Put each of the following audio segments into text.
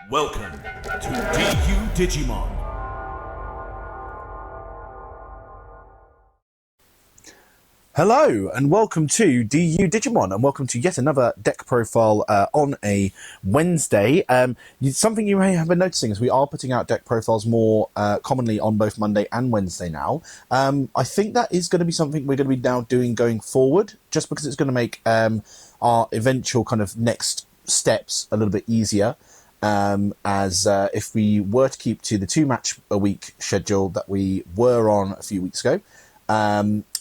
Welcome to DU Digimon. Hello and welcome to DU Digimon, and welcome to yet another deck profile on a Wednesday. Something you may have been noticing is we are putting out deck profiles more commonly on both Monday and Wednesday now. I think that is going to be something we're going to be now doing going forward, just because it's going to make our eventual kind of next steps a little bit easier. As if we were to keep to the 2-match-a-week schedule that we were on a few weeks ago,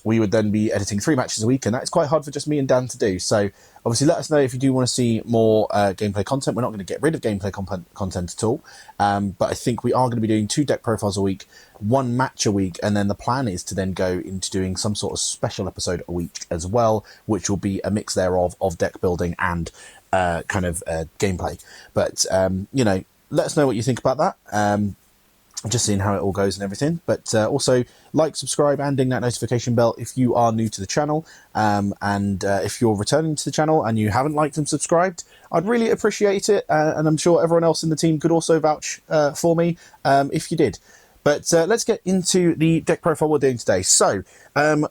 we would then be editing 3 matches a week, and that's quite hard for just me and Dan to do. So obviously let us know if you do want to see more gameplay content. We're not going to get rid of gameplay content at all, but I think we are going to be doing 2 deck profiles a week, 1 match a week, and then the plan is to then go into doing some sort of special episode a week as well, which will be a mix thereof of deck building and gameplay. But let us know what you think about that. Just seeing how it all goes and everything. But also like, subscribe, and ding that notification bell if you are new to the channel. And if you're returning to the channel and you haven't liked and subscribed, I'd really appreciate it. And I'm sure everyone else in the team could also vouch for me if you did. But let's get into the deck profile we're doing today. So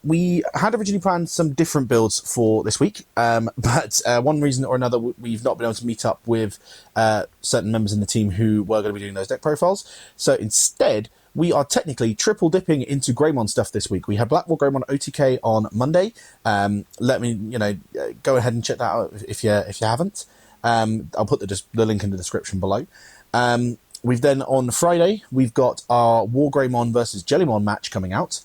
we had originally planned some different builds for this week, but one reason or another we've not been able to meet up with certain members in the team who were going to be doing those deck profiles. So instead, we are technically triple dipping into Greymon stuff this week. We have Black WarGreymon OTK on Monday. Let me go ahead and check that out if you haven't. I'll put the link in the description below. We've then, on Friday, we've got our WarGreymon versus Jellymon match coming out.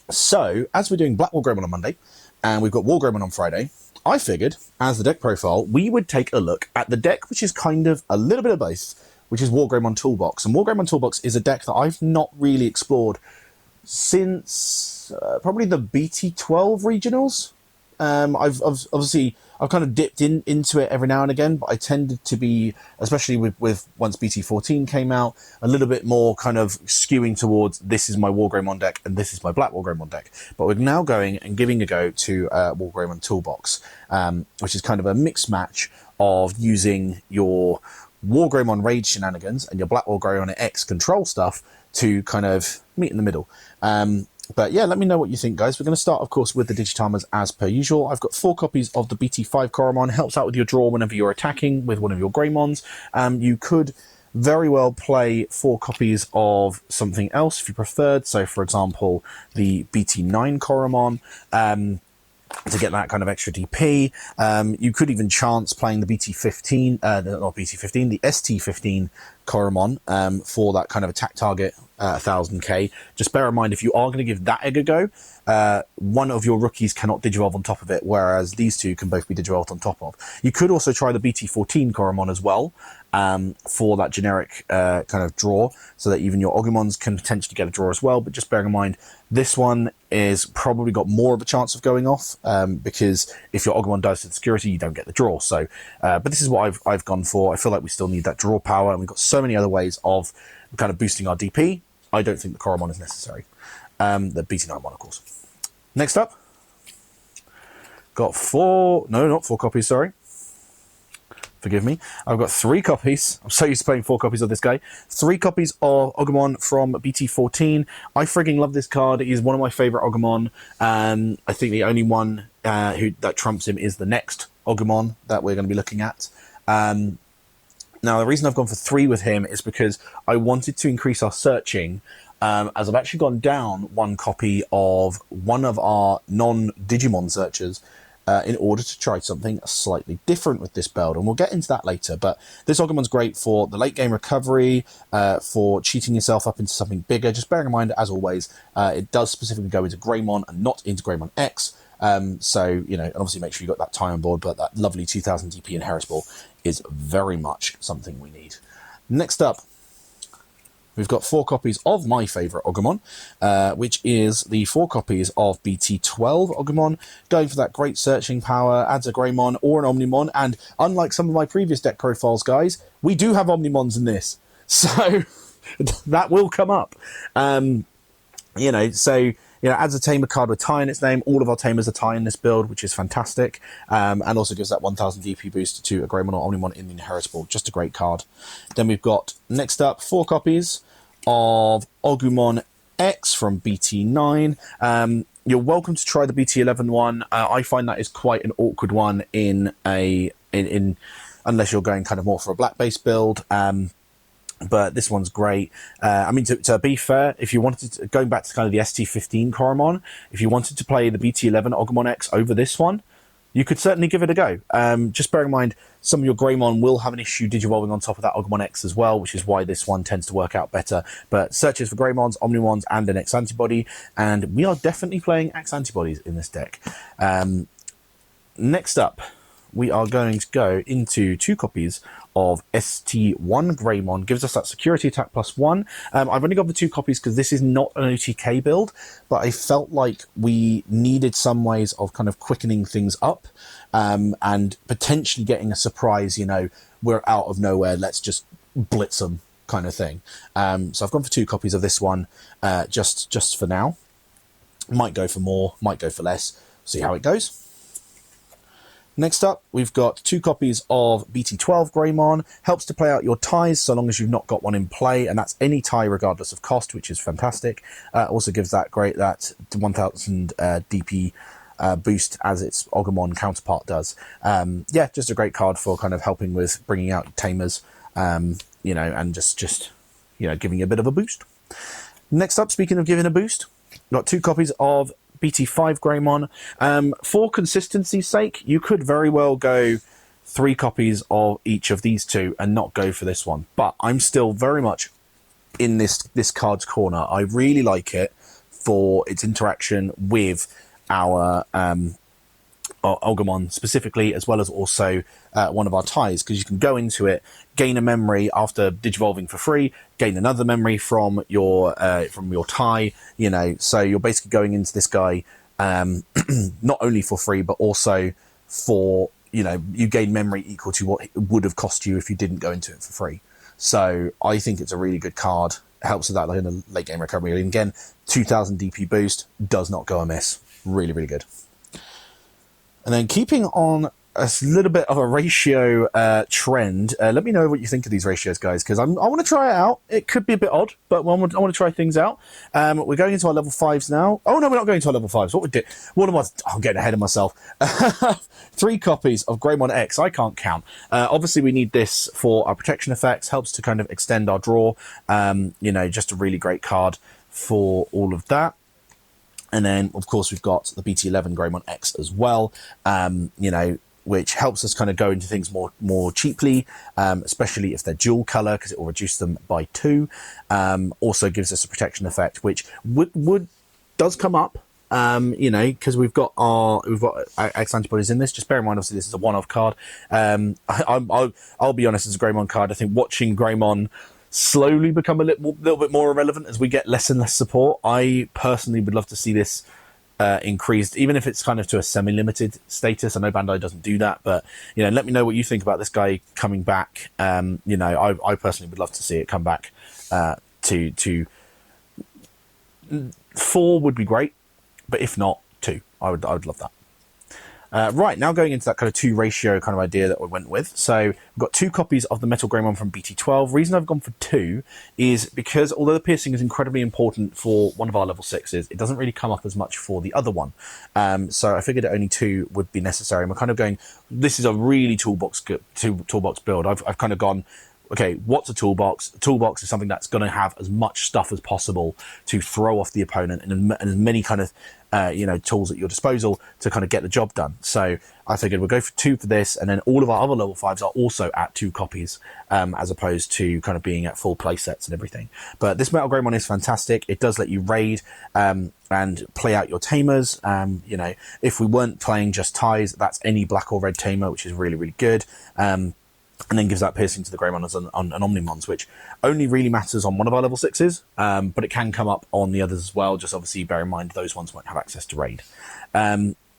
So, as we're doing Black WarGreymon on Monday, and we've got WarGreymon on Friday, I figured, as the deck profile, we would take a look at the deck, which is kind of a little bit of both, which is WarGreymon Toolbox. And WarGreymon Toolbox is a deck that I've not really explored since probably the BT12 regionals. I've kind of dipped into it every now and again, but I tended to be, especially with once BT14 came out, a little bit more kind of skewing towards this is my WarGreymon deck and this is my Black WarGreymon deck. But we're now going and giving a go to WarGreymon Toolbox, which is kind of a mixed match of using your WarGreymon Rage shenanigans and your Black WarGreymon X control stuff to kind of meet in the middle. But yeah, let me know what you think, guys. We're going to start, of course, with the Digitamers as per usual. I've got 4 copies of the BT5 Coromon. Helps out with your draw whenever you're attacking with one of your Greymons. You could very well play 4 copies of something else if you preferred. So, for example, the BT9 Coromon. To get that kind of extra DP. You could even chance playing the BT15, not BT15, the ST15 Coromon for that kind of attack target, 1000k. Just bear in mind, if you are going to give that egg a go, one of your rookies cannot digivolve on top of it, whereas these 2 can both be digivolved on top of. You could also try the BT14 Coromon as well, for that generic kind of draw, so that even your Ogumons can potentially get a draw as well. But just bearing in mind, this one is probably got more of a chance of going off, because if your Ogumon dies to the security, you don't get the draw. So, but this is what I've gone for. I feel like we still need that draw power, and we've got so many other ways of kind of boosting our DP. I don't think the Coromon is necessary. The BT9 one, of course. Next up, got 4 copies, sorry. Forgive me. I've got 3 copies. I'm so used to playing 4 copies of this guy. 3 copies of Ogumon from BT14. I frigging love this card. He's one of my favourite Ogumon. I think the only one that trumps him is the next Ogumon that we're going to be looking at. Now, the reason I've gone for 3 with him is because I wanted to increase our searching, as I've actually gone down 1 copy of one of our non-Digimon searchers, in order to try something slightly different with this build, and we'll get into that later. But this Ogumon's great for the late game recovery, for cheating yourself up into something bigger. Just bearing in mind, as always, it does specifically go into Greymon and not into Greymon X. So, and obviously make sure you got that tie on board, but that lovely 2000 DP in Harris Ball is very much something we need. Next up, we've got 4 copies of my favourite Ogumon, which is the 4 copies of BT12 Ogumon, going for that great searching power, adds a Greymon or an Omnimon, and unlike some of my previous deck profiles, guys, we do have Omnimons in this, so that will come up. So adds a Tamer card with tie in its name. All of our Tamers are tie in this build, which is fantastic. And also gives that 1000 DP boost to a Greymon or Omnimon in the Inheritable. Just a great card. Then we've got, next up, 4 copies of Agumon X from BT9. You're welcome to try the BT11 one. I find that is quite an awkward one in unless you're going kind of more for a black-based build. But this one's great. I mean, to be fair, if you wanted to, going back to kind of the ST15 Coromon, if you wanted to play the BT11 Agumon X over this one, you could certainly give it a go. Just bear in mind, some of your Greymon will have an issue digivolving on top of that Agumon X as well, which is why this one tends to work out better. But searches for Greymons, Omnimons, and an X Antibody, and we are definitely playing X Antibodies in this deck. Next up, we are going to go into 2 copies of ST1 Greymon. Gives us that security attack +1. I've only got the 2 copies because this is not an OTK build, but I felt like we needed some ways of kind of quickening things up, and potentially getting a surprise, we're out of nowhere, let's just blitz them kind of thing. So I've gone for 2 copies of this one, just for now. Might go for more, might go for less. See how it goes. Next up, we've got 2 copies of BT12 Greymon. Helps to play out your ties so long as you've not got one in play, and that's any tie regardless of cost, which is fantastic. Also gives that 1000 DP boost as its Agumon counterpart does. Yeah, just a great card for kind of helping with bringing out Tamers, and just giving you a bit of a boost. Next up, speaking of giving a boost, got 2 copies of BT5 Greymon. For consistency's sake, you could very well go 3 copies of each of these 2 and not go for this one. But I'm still very much in this card's corner. I really like it for its interaction with our Agumon specifically, as well as also one of our ties, because you can go into it, gain a memory after digivolving for free, gain another memory from your tie, so you're basically going into this guy not only for free, but also for, you gain memory equal to what it would have cost you if you didn't go into it for free. So I think it's a really good card. It helps with that, like in the late game recovery. And again, 2000 DP boost does not go amiss. Really, really good. And then keeping on a little bit of a ratio trend, let me know what you think of these ratios, guys, because I want to try it out. It could be a bit odd, but I want to try things out. We're going into our level 5s now. Oh, no, we're not going into our level 5s. I'm getting ahead of myself. 3 copies of Greymon X. I can't count. Obviously, we need this for our protection effects. Helps to kind of extend our draw. Just a really great card for all of that. And then, of course, we've got the BT11 Greymon X as well, which helps us kind of go into things more cheaply, especially if they're dual color, because it will reduce them by 2. Also gives us a protection effect, which does come up, because we've got X antibodies in this. Just bear in mind, obviously, this is a one-off card. I'll be honest, as a Greymon card, I think watching Greymon slowly become a little bit more irrelevant as we get less and less support. I personally would love to see this increased, even if it's kind of to a semi-limited status. I know Bandai doesn't do that, but let me know what you think about this guy coming back. I personally would love to see it come back to 4 would be great, but if not 2, I would love that. Right, now going into that kind of 2 ratio kind of idea that we went with. So we've got 2 copies of the Metal Greymon from BT12. Reason I've gone for 2 is because although the piercing is incredibly important for one of our level 6s, it doesn't really come up as much for the other one. So I figured only 2 would be necessary. And we're kind of going, this is a really toolbox build. I've kind of gone, okay, what's a toolbox? A toolbox is something that's going to have as much stuff as possible to throw off the opponent, and as many kind of tools at your disposal to kind of get the job done. So I figured we'll go for 2 for this, and then all of our other level 5s are also at 2 copies, as opposed to kind of being at full play sets and everything. But this Metal Greymon is fantastic. It does let you raid and play out your Tamers. If we weren't playing just ties, that's any black or red Tamer, which is really, really good. And then gives that piercing to the Greymon on Omnimons, which only really matters on one of our level 6s, but it can come up on the others as well. Just obviously bear in mind those ones won't have access to raid.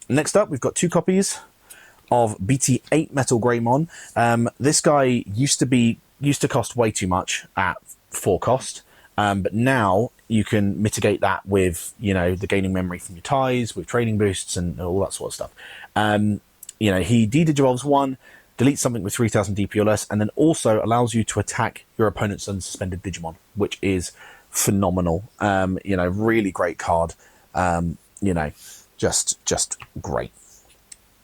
Next up, we've got 2 copies of BT8 Metal Greymon. This guy used to cost way too much at 4 cost, but now you can mitigate that with, you know, the gaining memory from your ties, with training boosts and all that sort of stuff. You know, he de-digivolves 1, deletes something with 3000 DP or less, and then also allows you to attack your opponent's unsuspended Digimon, which is phenomenal. You know, really great card. You know, just great.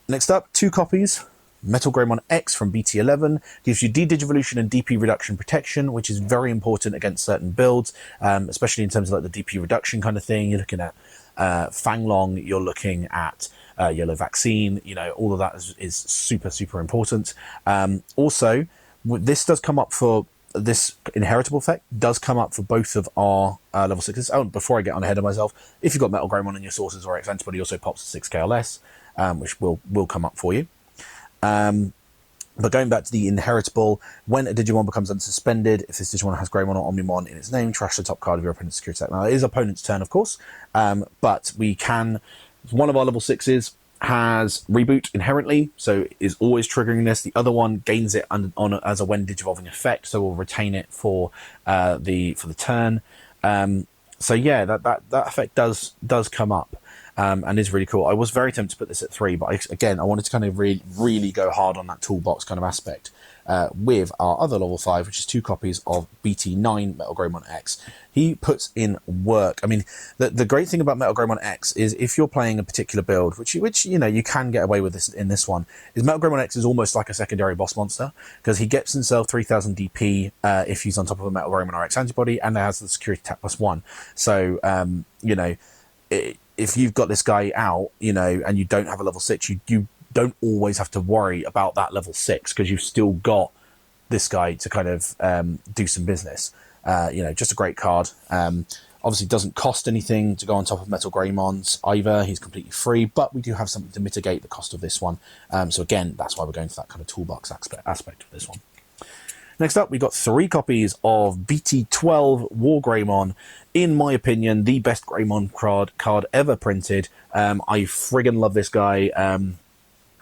Next up, 2 copies. Metal Greymon X from BT11 gives you de-digivolution and DP reduction protection, which is very important against certain builds, especially in terms of like the DP reduction kind of thing. You're looking at Fanglong, you're looking at Yellow Vaccine, you know, all of that is super, super important. Also, this does come up for this inheritable effect, does come up for both of our level 6s. Oh, before I get on ahead of myself, if you've got Metal Greymon in your sources or X Antibody, also pops to 6k or less, which will come up for you. But going back to the inheritable, when a Digimon becomes unsuspended, if this Digimon has Greymon or Omnimon in its name, trash the top card of your opponent's security deck. Now, it is opponent's turn, of course, but we can... One of our level 6s has Reboot inherently, so is always triggering this. The other one gains it on as a when Digivolving effect, so we'll retain it for the turn. So yeah, that effect does come up. And is really cool. I was very tempted to put this at 3, but again, I wanted to kind of really go hard on that toolbox kind of aspect with our other level 5, which is 2 copies of BT9 Metal Greymon X. He puts in work. I mean, the great thing about Metal Greymon X is if you're playing a particular build, which you know you can get away with this in this one, is Metal Greymon X is almost like a secondary boss monster because he gets himself 3000 DP if he's on top of a Metal Greymon or X Antibody, and has the security attack +1. So you know. If you've got this guy out, you know, and you don't have a level 6, you don't always have to worry about that level 6 because you've still got this guy to kind of do some business. You know, just a great card. Obviously doesn't cost anything to go on top of Metal Greymon's either. He's completely free, but we do have something to mitigate the cost of this one. So again, that's why we're going for that kind of toolbox aspect of this one. Next up, we got 3 copies of BT12 WarGreymon. In my opinion, the best Greymon card ever printed. I friggin' love this guy.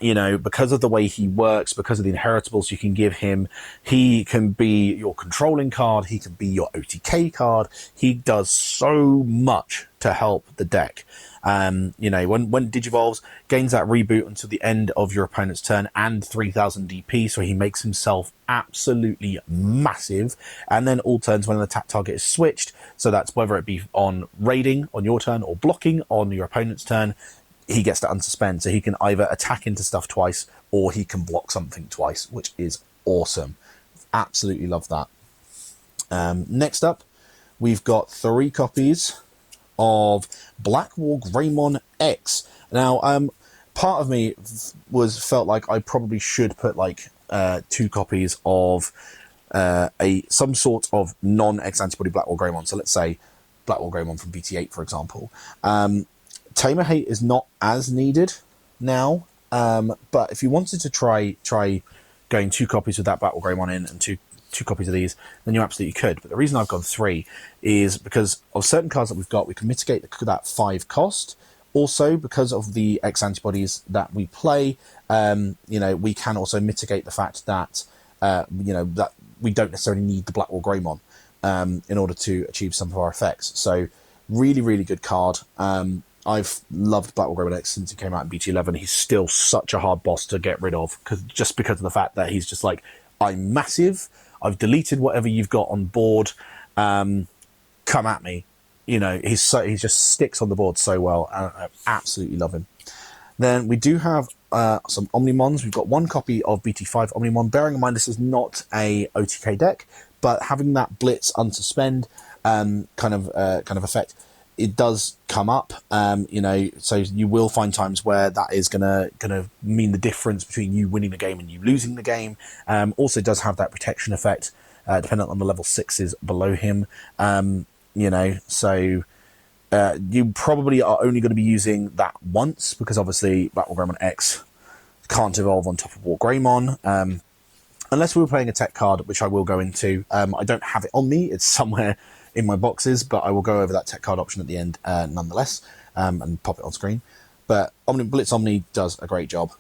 You know, because of the way he works, because of the inheritables you can give him, he can be your controlling card, he can be your OTK card. He does so much to help the deck. You know, when Digivolves, gains that reboot until the end of your opponent's turn and 3000 DP, so he makes himself absolutely massive. And then all turns when an attack target is switched, so that's whether it be on raiding on your turn or blocking on your opponent's turn, he gets to unsuspend, so he can either attack into stuff twice or he can block something twice, which is awesome. Absolutely love that. Next up, we've got 3 copies of Black WarGreymon X. Now, part of me felt like I probably should put like 2 copies of some sort of non-X Antibody Black WarGreymon. So let's say Black WarGreymon from BT8, for example. Tamer hate is not as needed now, but if you wanted to try going 2 copies with that Black WarGreymon in and two copies of these, then you absolutely could. But the reason I've gone 3 is because of certain cards that we've got, we can mitigate that 5 cost. Also, because of the X antibodies that we play, you know, we can also mitigate the fact that you know, that we don't necessarily need the Black WarGreymon in order to achieve some of our effects. So really, really good card. I've loved Black WarGreymon X since he came out in BT11. He's still such a hard boss to get rid of, just because of the fact that he's just like, I'm massive, I've deleted whatever you've got on board, come at me. You know, he just sticks on the board so well. I absolutely love him. Then we do have some Omnimons. We've got 1 copy of BT5 Omnimon. Bearing in mind this is not a OTK deck, but having that Blitz unsuspend kind of effect, it does come up, you know, so you will find times where that is gonna mean the difference between you winning the game and you losing the game. Also does have that protection effect, dependent on the level 6s below him. You know, so you probably are only going to be using that once, because obviously Black WarGreymon X can't evolve on top of WarGreymon. Unless we were playing a tech card, which I will go into. I don't have it on me, it's somewhere in my boxes, but I will go over that tech card option at the end nonetheless, and pop it on screen. But Blitz Omni does a great job,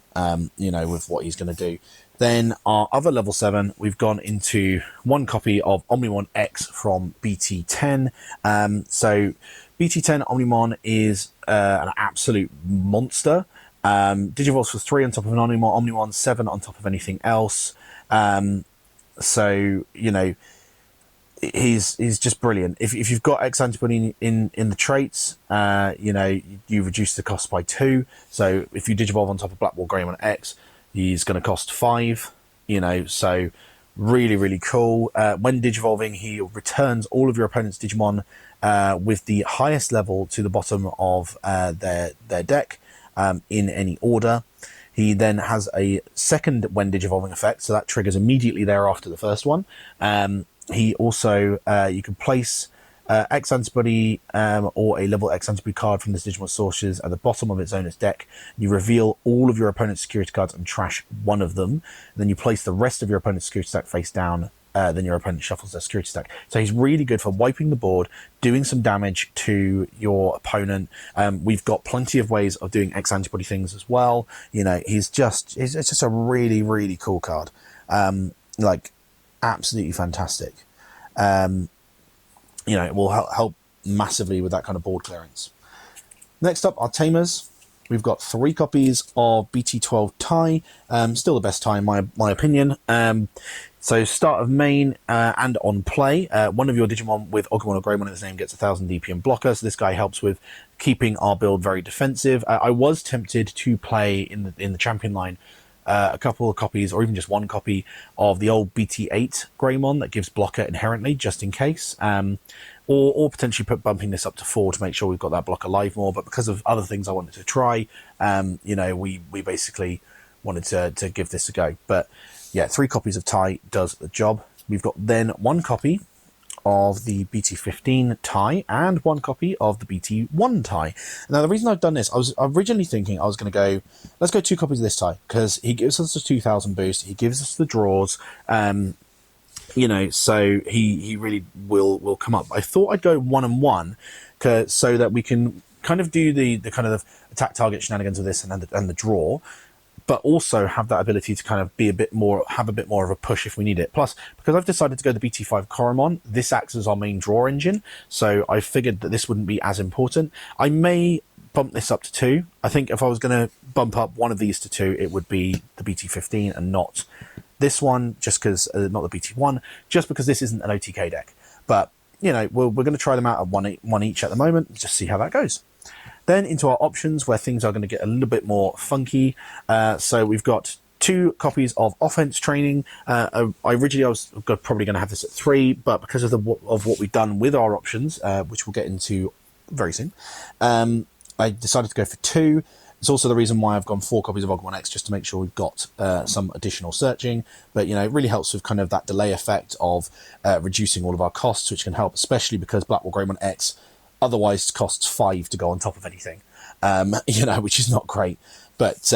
you know, with what he's going to do. Then our other level 7, we've gone into one copy of Omnimon X from BT10. So BT10 Omnimon is an absolute monster. Digivolves for 3 on top of an Omnimon 7 on top of anything else. So, you know, he's just brilliant. If you've got X antibody in the traits, you know, you reduce the cost by 2. So if you Digivolve on top of Black WarGreymon X, he's going to cost 5, you know, so really, really cool. When Digivolving, he returns all of your opponent's Digimon with the highest level to the bottom of their deck in any order. He then has a second when Digivolving effect, so that triggers immediately thereafter the first one. He also, you can place X antibody or a level X antibody card from this Digimon sources at the bottom of its owner's deck. You reveal all of your opponent's security cards and trash one of them. Then you place the rest of your opponent's security stack face down. Then your opponent shuffles their security stack. So he's really good for wiping the board, doing some damage to your opponent. We've got plenty of ways of doing X antibody things as well. You know, it's just a really, really cool card. Like, absolutely fantastic. You know, it will help massively with that kind of board clearance. Next up are Tamers. We've got 3 copies of BT12 tie. Still the best tie in my opinion. So start of main and on play, one of your Digimon with Agumon or Greymon in his name gets 1000 DP and blocker. So this guy helps with keeping our build very defensive. I was tempted to play in the champion line a couple of copies, or even just one copy of the old BT8 Greymon that gives blocker inherently, just in case. Or potentially bumping this up to 4 to make sure we've got that blocker live more. But because of other things I wanted to try, you know, we basically wanted to give this a go. But yeah, 3 copies of tie does the job. We've got then 1 copy of the BT15 tie and 1 copy of the BT1 tie. Now, the reason I've done this, I was originally thinking I was going to go, let's go 2 copies of this tie, because he gives us a 2000 boost, he gives us the draws, you know, so he really will come up. I thought I'd go 1 and 1, so that we can kind of do the kind of attack target shenanigans of this and the draw, but also have that ability to kind of have a bit more of a push if we need it. Plus, because I've decided to go the BT5 Coromon, this acts as our main draw engine, so I figured that this wouldn't be as important. I may bump this up to 2. I think if I was going to bump up one of these to 2, it would be the BT15 and not this one, just because, not the BT1, just because this isn't an OTK deck. But, you know, we're going to try them out at one each at the moment, just see how that goes. Then into our options, where things are going to get a little bit more funky. So we've got 2 copies of offense training. Originally I was probably going to have this at 3, but because of what we've done with our options, which we'll get into very soon, I decided to go for 2. It's also the reason why I've gone 4 copies of Agumon X, just to make sure we've got some additional searching. But, you know, it really helps with kind of that delay effect of reducing all of our costs, which can help, especially because Black WarGreymon X otherwise costs 5 to go on top of anything, you know, which is not great. But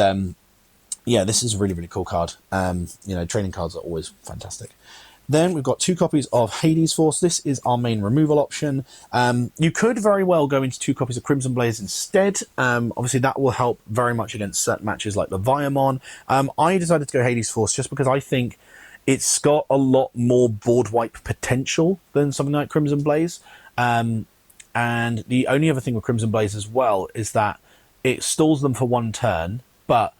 yeah, this is a really, really cool card. You know, training cards are always fantastic. Then we've got 2 copies of Hades Force. This is our main removal option. You could very well go into 2 copies of Crimson Blaze instead. Obviously, that will help very much against certain matches like the Viamon. I decided to go Hades Force just because I think it's got a lot more board wipe potential than something like Crimson Blaze. And the only other thing with Crimson Blaze as well is that it stalls them for 1 turn, but,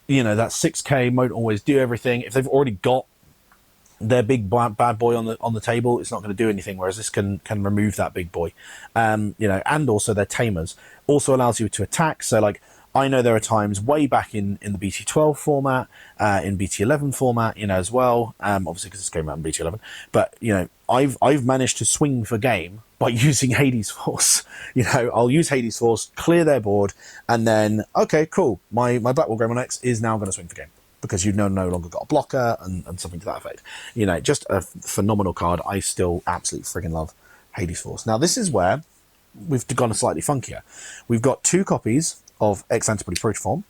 you know, that 6k won't always do everything. If they've already got their big bad boy on the table, it's not going to do anything, whereas this can remove that big boy. You know, and also their Tamers also allows you to attack. So, like, I know there are times way back in the BT12 format, in BT11 format, you know, as well, obviously because it's came out in BT11, but, you know, I've managed to swing for game by using Hades Force. You know, I'll use Hades Force, clear their board, and then, okay, cool, my Black WarGreymon X is now going to swing for game, because you've no longer got a blocker and something to that effect. You know, just a phenomenal card. I still absolutely friggin' love Hades Force. Now, this is where we've gone slightly funkier. We've got 2 copies of X Antibody Protoform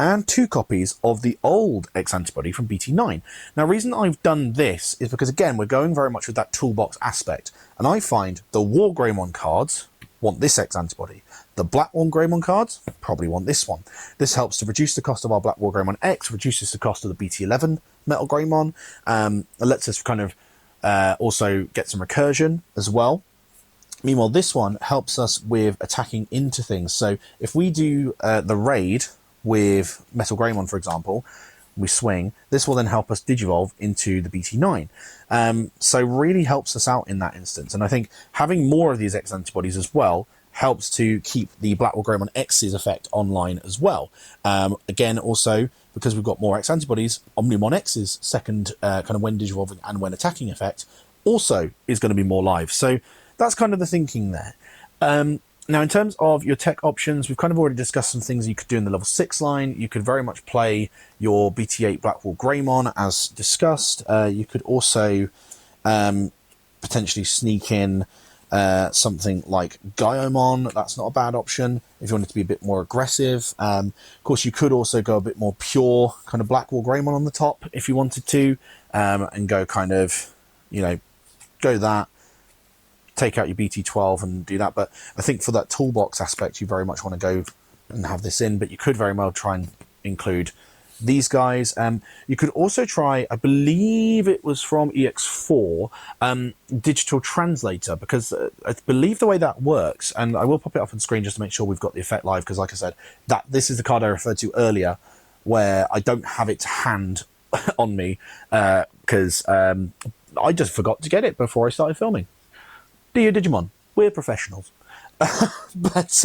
and 2 copies of the old X Antibody from BT9. Now, the reason I've done this is because, again, we're going very much with that toolbox aspect, and I find the WarGreymon cards want this X Antibody, The Black WarGreymon cards, probably want this one. This helps to reduce the cost of our Black WarGreymon X, reduces the cost of the BT11 Metal Greymon. It lets us kind of also get some recursion as well. Meanwhile, this one helps us with attacking into things. So if we do the raid with Metal Greymon, for example, we swing, this will then help us digivolve into the BT9. So really helps us out in that instance. And I think having more of these X antibodies as well helps to keep the Black WarGreymon X's effect online as well. Again, also, because we've got more X antibodies, Omnimon X's second kind of when digivolving and when attacking effect also is going to be more live. So that's kind of the thinking there. Now, in terms of your tech options, we've kind of already discussed some things you could do in the level 6 line. You could very much play your BT8 Black WarGreymon as discussed. You could also potentially sneak in something like Greymon. That's not a bad option if you wanted to be a bit more aggressive. Of course, you could also go a bit more pure kind of Black WarGreymon on the top if you wanted to, and go kind of, go that. Take out your BT12 and do that. But I think for that toolbox aspect, you very much want to go and have this in, but you could very well try and include these guys. You could also try, I believe it was from EX4, digital translator, because I believe the way that works, and I will pop it up on screen just to make sure we've got the effect live, because like I said, this is the card I referred to earlier, where I don't have it to hand on me, because I just forgot to get it before I started filming. Dear Digimon, we're professionals. But,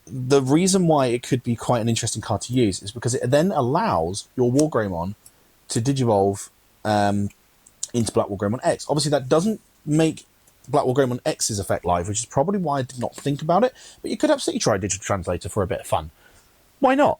the reason why it could be quite an interesting card to use is because it then allows your WarGreymon to digivolve into Black WarGreymon X. Obviously, that doesn't make Black WarGreymon X's effect live, which is probably why I did not think about it, but you could absolutely try Digital Translator for a bit of fun. Why not?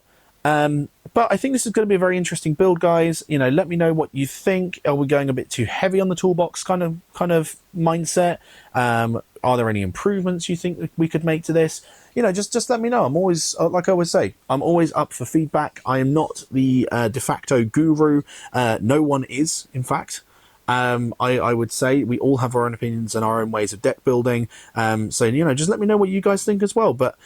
But I think this is going to be a very interesting build, guys. Let me know what you think. Are we going a bit too heavy on the toolbox kind of mindset? Are there any improvements you think we could make to this? Just let me know. I'm always, like I always say, I'm always up for feedback. I am not the de facto guru. No one is, in fact. I would say we all have our own opinions and our own ways of deck building. So, just let me know what you guys think as well. But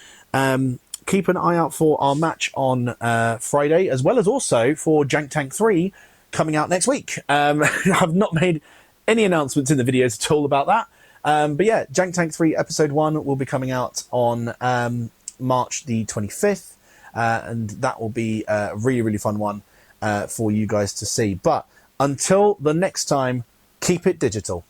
keep an eye out for our match on Friday, as well as also for Jank Tank 3 coming out next week. I've not made any announcements in the videos at all about that. But yeah, Jank Tank 3 Episode 1 will be coming out on March the 25th. And that will be a really, really fun one for you guys to see. But until the next time, keep it digital.